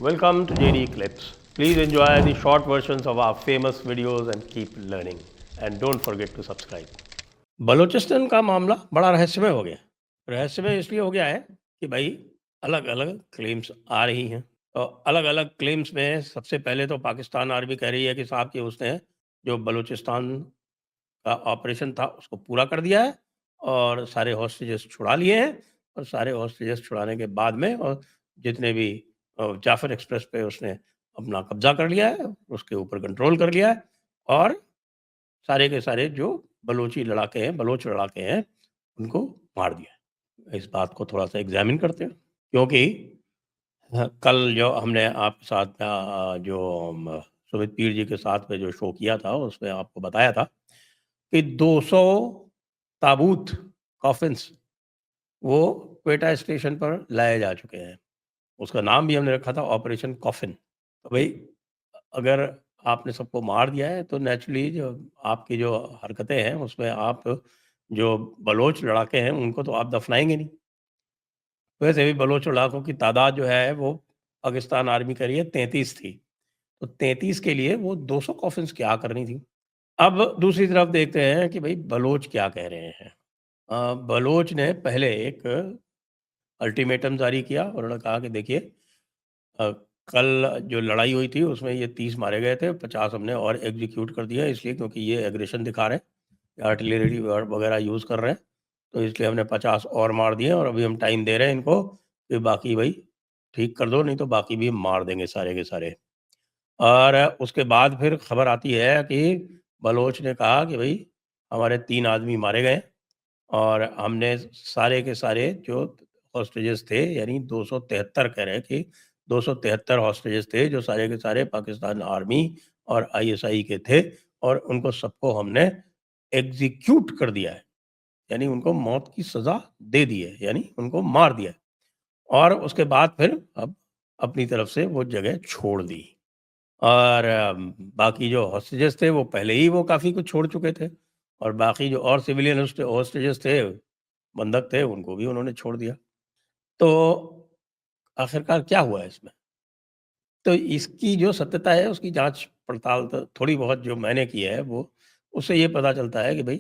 Welcome to JD Clips. Please enjoy the short versions of our famous videos and keep learning. And don't forget to subscribe. Balochistan का मामला बड़ा रहस्यमय हो गया। रहस्यमय इसलिए हो गया है कि भाई अलग-अलग क्लेम्स आ रही हैं। और अलग-अलग क्लेम्स में सबसे पहले तो पाकिस्तान आर्मी कह रही है कि साहब कि उसने जो बलूचिस्तान का ऑपरेशन था उसको पूरा कर दिया है और सारे हॉस्टेजेस छुड़ा लिए हैं और सारे हॉस्टेजेस छुड़ाने के बाद में और जितने भी जाफर एक्सप्रेस पे उसने अपना कब्जा कर लिया है, उसके ऊपर कंट्रोल कर लिया है और सारे के सारे जो बलोच लड़ाके हैं, उनको मार दिया है। इस बात को थोड़ा-सा एग्ज़ामिन करते हैं क्योंकि कल जो हमने आपके साथ जो सुमित पीर जी के साथ में जो शो किया था, उसमें आपको बताया था कि 200 ताबूत कॉफ़िन्स वो क्वेटा स्टेशन पर लाए जा चुके हैं। उसका नाम भी हमने रखा था ऑपरेशन कॉफ़िन। तो भई अगर आपने सबको मार दिया है तो नेचुरली जो आपकी जो हरकतें हैं उसमें आप जो बलोच लड़ाके हैं उनको तो आप दफ़नाएँगे नहीं। वैसे भी बलोच लड़ाकों की तादाद जो है वो पाकिस्तान आर्मी कह रही है 33 थी। तो 33 के लिए वो 200 कॉफ़िन्स क्या करनी थी? अब दूसरी तरफ देखते हैं कि भई बलोच क्या कह रहे हैं। बलोच ने पहले एक अल्टीमेटम जारी किया। उन्होंने कहा कि देखिए अ, कल जो लड़ाई हुई थी उसमें ये 30 मारे गए थे, 50 हमने और एग्ज़ीक्यूट कर दिया इसलिए क्योंकि ये एग्रेशन दिखा रहे हैं, आर्टिलरी वगैरह यूज़ कर रहे हैं, तो इसलिए हमने 50 और मार दिए और अभी हम टाइम दे रहे हैं इनको कि बाकी भई ठीक कर दो, नहीं तो बाकी भी मार देंगे सारे के सारे। और उसके बाद फिर खबर आती है कि बलोच ने कहा कि भई हमारे 3 आदमी मारे गए और हमने सारे के सारे जो हॉस्टेजेस थे यानी 273 कह रहे हैं कि 273 हॉस्टेजेस थे जो सारे के सारे पाकिस्तान आर्मी और आईएसआई के थे और उनको सबको हमने एग्जीक्यूट कर दिया है। यानी उनको मौत की सज़ा दे दी है, यानी उनको मार दिया है और उसके बाद फिर अब अपनी तरफ से वो जगह छोड़ दी। और बाकी जो हॉस्टेजेस थे वो पहले ही वो काफ़ी कुछ छोड़ चुके थे और बाकी जो और सिविलियन हॉस्टेजेस थे, बंधक थे, उनको भी उन्होंने छोड़ दिया। तो आखिरकार क्या हुआ है इसमें? तो इसकी जो सत्यता है उसकी जाँच-पड़ताल तो थोड़ी बहुत जो मैंने की है वो उससे ये पता चलता है कि भई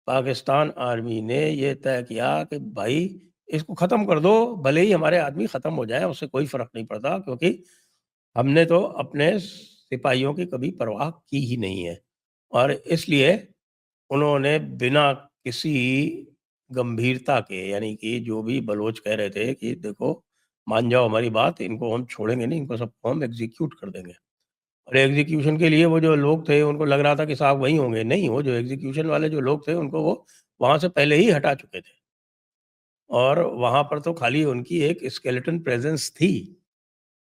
पाकिस्तान आर्मी ने ये तय किया कि भाई इसको ख़त्म कर दो, भले ही हमारे आदमी ख़त्म हो जाएँ उससे कोई फ़र्क नहीं पड़ता क्योंकि हमने तो अपने सिपाहियों की कभी परवाह की ही नहीं है। और इसलिए उन्होंने बिना किसी गंभीरता के यानी कि जो भी बलोच कह रहे थे कि देखो मान जाओ हमारी बात, इनको हम छोड़ेंगे नहीं, इनको सबको हम एग्ज़ीक्यूट कर देंगे। और एग्ज़ीक्यूशन के लिए वो जो लोग थे उनको लग रहा था कि साहब वही होंगे, नहीं वो जो एग्ज़ीक्यूशन वाले जो लोग थे उनको वो वहाँ से पहले ही हटा चुके थे। और वहाँ पर तो खाली उनकी एक स्केलेटन प्रेज़ेंस थी।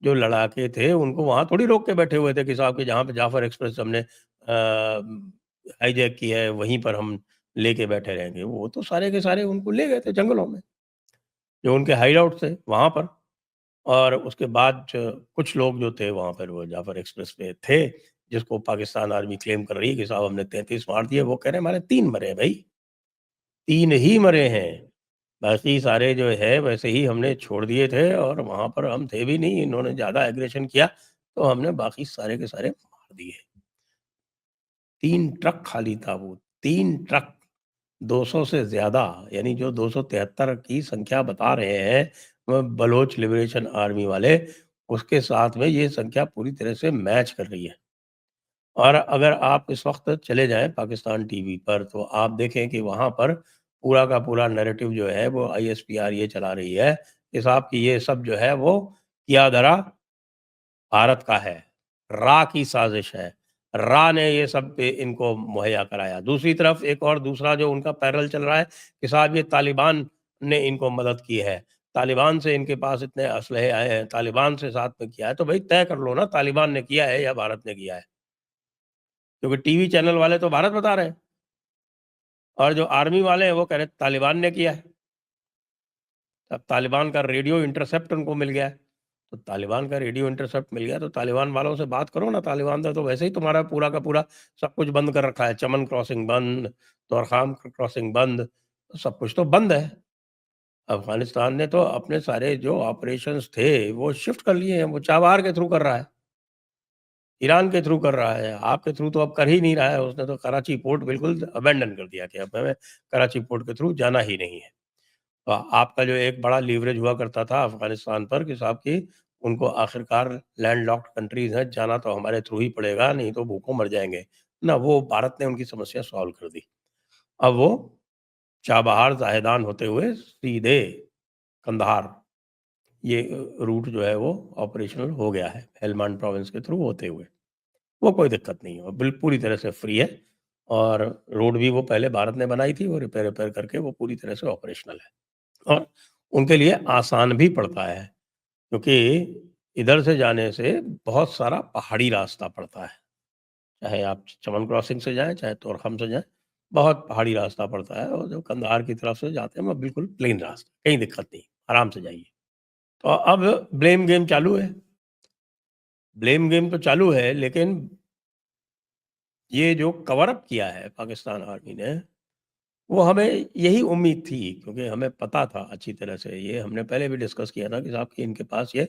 जो लड़ाके थे उनको वहाँ थोड़ी रोक के बैठे हुए थे कि साहब कि जहाँ पे जाफ़र एक्सप्रेस हमने हाईजैक की है वहीं पर हम लेके बैठे रहेंगे। वो तो सारे के सारे उनको ले गए थे जंगलों में, जो उनके हाइडआउट थे वहाँ पर। और उसके बाद कुछ लोग जो थे वहाँ पर वो जाफ़र एक्सप्रेस पे थे, जिसको पाकिस्तान आर्मी क्लेम कर रही है कि साहब हमने 33 मार दिए, वो कह रहे हैं हमारे 3 मरे हैं भई, 3 ही मरे हैं। बाकी सारे जो है वैसे ही हमने छोड़ दिए थे और वहाँ पर हम थे भी नहीं, इन्होंने ज़्यादा एग्रेशन किया, तो हमने बाकी सारे के सारे मार दिए। 3 ट्रक खाली था वो, 3 ट्रक 200 से ज़्यादा यानी जो 273 की संख्या बता रहे हैं बलोच लिबरेशन आर्मी वाले, उसके साथ में ये संख्या पूरी तरह से मैच कर रही है। और अगर आप इस वक़्त चले जाएँ पाकिस्तान टीवी पर तो आप देखें कि वहाँ पर पूरा का पूरा नैरेटिव जो है वो आईएसपीआर ये चला रही है कि साहब कि ये सब जो है वो किया धरा भारत का है, रा की साज़िश है। रा ने ये सब पे इनको मुहैया कराया। दूसरी तरफ एक और दूसरा जो उनका पैरेलल चल रहा है कि साहब ये तालिबान ने इनको मदद की है। तालिबान से इनके पास इतने असलहे आए हैं, तालिबान से साथ में किया है, तो भई तय कर लो ना तालिबान ने किया है या भारत ने किया है। क्योंकि टीवी चैनल वाले तो भारत बता रहे हैं और जो आर्मी वाले हैं वो कह रहे हैं तालिबान ने किया है। अब तालिबान का रेडियो इंटरसेप्ट उनको मिल गया है। तो तालिबान का रेडियो इंटरसेप्ट मिल गया तो तालिबान वालों से बात करो ना, तालिबान ने तो वैसे ही तुम्हारा पूरा का पूरा सब कुछ बंद कर रखा है। चमन क्रॉसिंग बंद, तोरखाम क्रॉसिंग बंद, सब कुछ तो बंद है। अफ़गानिस्तान ने तो अपने सारे जो ऑपरेशंस थे, वो शिफ्ट कर लिए हैं, वो चाबहार के थ्रू कर रहा है, ईरान के थ्रू कर रहा है, आपके थ्रू तो अब कर ही नहीं रहा है, उसने तो कराची पोर्ट बिल्कुल अबैंडन कर दिया कि अब हमें कराची पोर्ट के थ्रू जाना ही नहीं है। आपका जो एक बड़ा लीवरेज हुआ करता था अफ़गानिस्तान पर कि साहब कि उनको आखिरकार लैंडलॉक्ड कंट्रीज़ हैं, जाना तो हमारे थ्रू ही पड़ेगा, नहीं तो भूखों मर जाएँगे। ना, वो भारत ने उनकी समस्या सॉल्व कर दी। अब वो चाबहार, ज़ाहेदान होते हुए सीधे कंधार, ये रूट जो है वो ऑपरेशनल हो गया है, हेलमांड प्रोविंस के थ्रू होते हुए। वो कोई दिक्कत नहीं है, पूरी तरह से फ्री है और रोड भी वो पहले भारत ने बनाई थी, वो रिपेयर-वेपेयर करके वो पूरी तरह से ऑपरेशनल है। और उनके लिए आसान भी पड़ता है, क्योंकि इधर से जाने से बहुत सारा पहाड़ी रास्ता पड़ता है। चाहे आप चमन क्रॉसिंग से जाएँ, चाहे तोरखम से जाएँ, बहुत पहाड़ी रास्ता पड़ता है और जो कंधार की तरफ से जाते हैं, वो बिल्कुल प्लेन रास्ता, कहीं दिक्कत नहीं, आराम से जाइए। तो अब ब्लेम गेम चालू है। ब्लेम गेम तो चालू है, लेकिन ये जो कवर अप किया है पाकिस्तान आर्मी ने, वो हमें यही उम्मीद थी, क्योंकि हमें पता था अच्छी तरह से, ये हमने पहले भी डिस्कस किया था कि साहब कि इनके पास ये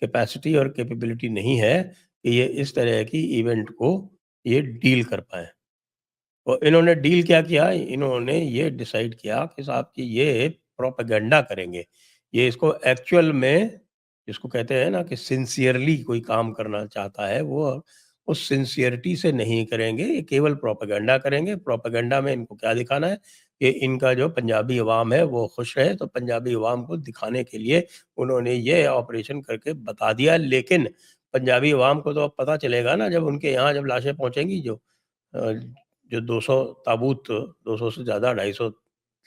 कैपेसिटी और कैपेबिलिटी नहीं है कि ये इस तरह की इवेंट को ये डील कर पाएँ। तो इन्होंने डील क्या किया, इन्होंने ये डिसाइड किया कि साहब कि ये प्रोपेगेंडा करेंगे। ये इसको एक्चुअल में, जिसको कहते हैं ना कि सिंसियरली कोई काम करना चाहता है, वो उस सिंसियरिटी से नहीं करेंगे, ये केवल प्रोपेगेंडा करेंगे। प्रोपेगेंडा में इनको क्या दिखाना है कि इनका जो पंजाबी अवाम है वो खुश रहे, तो पंजाबी अवाम को दिखाने के लिए उन्होंने ये ऑपरेशन करके बता दिया। लेकिन पंजाबी अवाम को तो अब पता चलेगा ना, जब उनके यहाँ जब लाशें पहुँचेंगी, अ, जो 200 ताबूत, 200 से ज़्यादा 250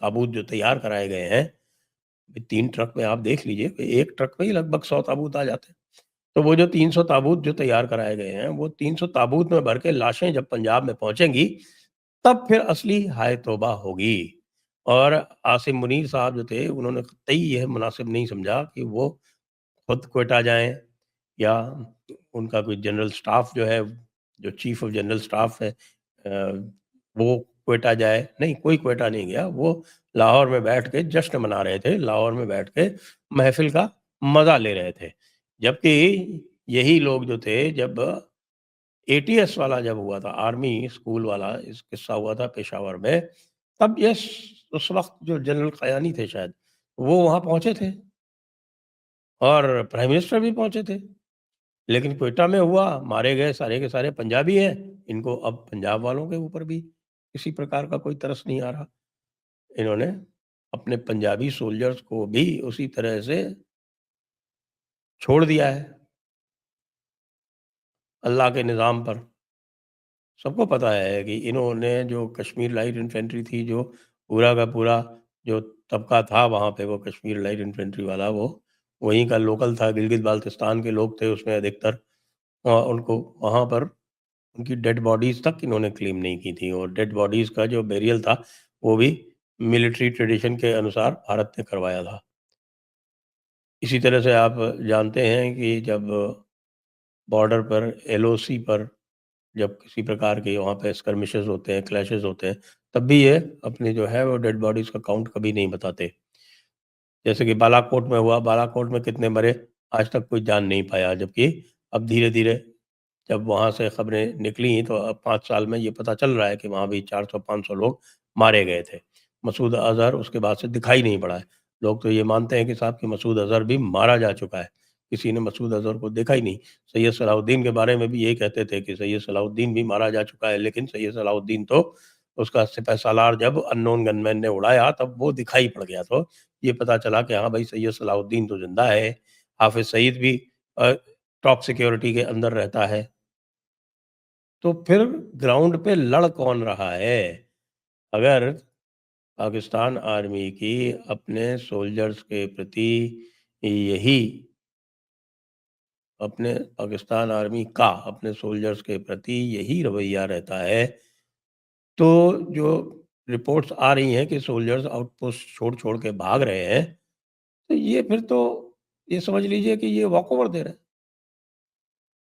ताबूत जो तैयार कराए गए हैं, 3 ट्रक में आप देख लीजिए कि 1 ट्रक में ही लगभग 100 ताबूत आ जाते हैं। तो वो जो 300 ताबूत जो तैयार कराए गए हैं, वो 300 ताबूत में भर के लाशें जब पंजाब में पहुँचेंगी, तब फिर असली हाय तौबा होगी। और आसिम मुनीर साहब जो थे, उन्होंने कतई यह मुनासिब नहीं समझा कि वो खुद क्वेटा जाएँ या उनका कोई जनरल स्टाफ जो है, जो चीफ ऑफ जनरल स्टाफ है, वो क्वेटा जाए। नहीं, कोई क्वेटा नहीं गया, वो लाहौर में बैठ के जश्न मना रहे थे, लाहौर में बैठ के महफ़िल का मज़ा ले रहे थे। जबकि यही लोग जो थे, जब एटीएस वाला जब हुआ था, आर्मी स्कूल वाला इस किस्सा हुआ था पेशावर में, तब उस वक़्त जो जनरल कयानी थे शायद, वो वहाँ पहुँचे थे और प्राइम मिनिस्टर भी पहुँचे थे। लेकिन क्वेटा में हुआ, मारे गए सारे के सारे पंजाबी हैं, इनको अब पंजाब वालों के ऊपर भी किसी प्रकार का कोई तरस नहीं आ रहा। इन्होंने अपने पंजाबी सोल्जर्स को भी उसी तरह से छोड़ दिया है, अल्लाह के निज़ाम पर। सबको पता है कि इन्होंने जो कश्मीर लाइट इन्फेंट्री थी, जो पूरा का पूरा जो तबका था वहाँ पे, वो कश्मीर लाइट इन्फेंट्री वाला, वो वहीं का लोकल था, गिलगित-बाल्तिस्तान के लोग थे उसमें अधिकतर। उनको वहाँ पर उनकी डेड बॉडीज़ तक इन्होंने क्लेम नहीं की थी, और डेड बॉडीज़ का जो बेरियल था, वो भी मिलिट्री ट्रेडिशन के अनुसार भारत ने करवाया था। इसी तरह से आप जानते हैं कि जब बॉर्डर पर, एलओसी पर, जब किसी प्रकार के वहाँ पे स्कर्मिशेस होते हैं, क्लैशेस होते हैं, तब भी ये अपनी जो है वो डेड बॉडीज़ का काउंट कभी नहीं बताते। जैसे कि बालाकोट में हुआ, बालाकोट में कितने मरे, आज तक कोई जान नहीं पाया, जबकि अब धीरे-धीरे जब वहाँ से खबरें निकली, तो अब 5 साल में ये पता चल रहा है कि वहाँ भी 400-500 लोग मारे गए थे। मसूद अज़हर उसके बाद से दिखाई नहीं पड़ा है। लोग तो ये मानते हैं कि साहब कि मसूद अज़हर भी मारा जा चुका है। किसी ने मसूद अज़हर को देखा ही नहीं। सैयद सलाहुद्दीन के बारे में भी यही कहते थे कि सैयद सलाहुद्दीन भी मारा जा चुका है, लेकिन सैयद सलाहुद्दीन तो, उसका सिपहसालार जब अननोन गनमैन ने उड़ाया, तब वो दिखाई पड़ गया। तो ये पता चला कि हाँ भाई, सैयद सलाहुद्दीन तो ज़िंदा है। हाफ़िज़ सईद भी अ, टॉप सिक्योरिटी के अंदर रहता है। तो फिर ग्राउंड पे लड़ कौन रहा है? अगर पाकिस्तान आर्मी की अपने सोल्जर्स के प्रति यही अपने पाकिस्तान आर्मी का अपने सोल्जर्स के प्रति यही रवैया रहता है, तो जो रिपोर्ट्स आ रही हैं कि सोल्जर्स आउटपोस्ट छोड़-छोड़ के भाग रहे हैं, तो ये फिर तो ये समझ लीजिए कि ये वॉकओवर दे रहे हैं।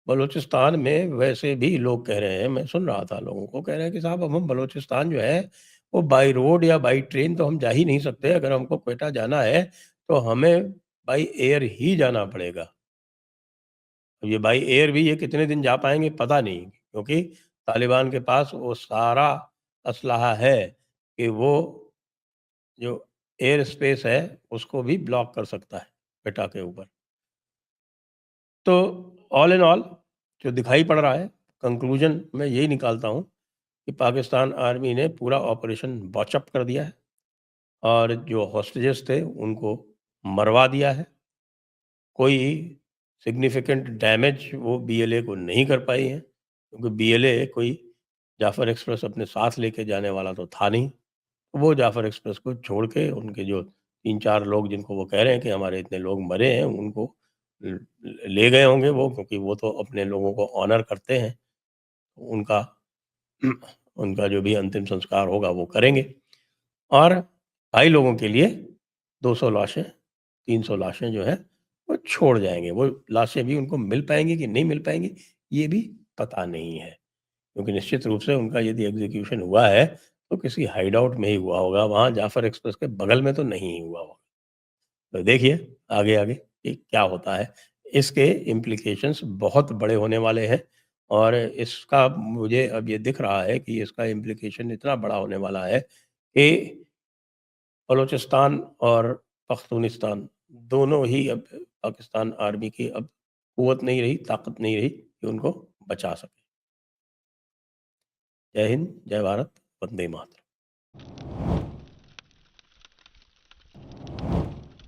बलूचिस्तान में वैसे भी लोग कह रहे हैं, मैं सुन रहा था लोगों को कह रहे हैं कि साहब अब हम बलूचिस्तान जो है, वो बाई रोड या बाई ट्रेन तो हम जा ही नहीं सकते। अगर हमको क्वेटा जाना है तो हमें बाई एयर ही जाना पड़ेगा। ये बाई एयर भी ये कितने दिन जा पाएँगे पता नहीं, क्योंकि तालिबान के पास वो सारा असलहा है कि वो जो एयर स्पेस है उसको भी ब्लॉक कर सकता है क्वेटा के ऊपर। तो ऑल इन ऑल जो दिखाई पड़ रहा है, कंक्लूजन मैं यही निकालता हूँ कि पाकिस्तान आर्मी ने पूरा ऑपरेशन बॉचअप कर दिया है और जो हॉस्टेजेस थे उनको मरवा दिया है। कोई सिग्निफिकेंट डैमेज वो बीएलए को नहीं कर पाई है, क्योंकि बीएलए कोई जाफ़र एक्सप्रेस अपने साथ लेके जाने वाला तो था नहीं। वो जाफ़र एक्सप्रेस को छोड़ के उनके जो 3-4 लोग जिनको वो कह रहे हैं कि हमारे इतने लोग मरे हैं, उनको ल ले गए होंगे वो, क्योंकि वो तो अपने लोगों को ऑनर करते हैं। उनका उनका जो भी अंतिम संस्कार होगा वो करेंगे और भाई लोगों के लिए 200 लाशें, 300 लाशें जो हैं वो छोड़ जाएँगे। वो लाशें भी उनको मिल पाएँगी कि नहीं मिल पाएँगी, ये भी पता नहीं है। क्योंकि निश्चित रूप से उनका यदि एग्ज़ीक्यूशन हुआ है, तो किसी हाइडआउट में ही हुआ होगा, वहाँ जाफ़र एक्सप्रेस के बगल में तो नहीं हुआ होगा। तो देखिए आगे-आगे कि क्या होता है। इसके इम्प्लीकेशंस बहुत बड़े होने वाले हैं और इसका मुझे अब ये दिख रहा है कि इसका इम्प्लीकेशन इतना बड़ा होने वाला है कि बलूचिस्तान और पख्तूनिस्तान दोनों ही अब पाकिस्तान आर्मी की अब क़ुव्वत नहीं रही, ताकत नहीं रही कि उनको बचा सके। जय हिंद, जय भारत, वंदे मातरम।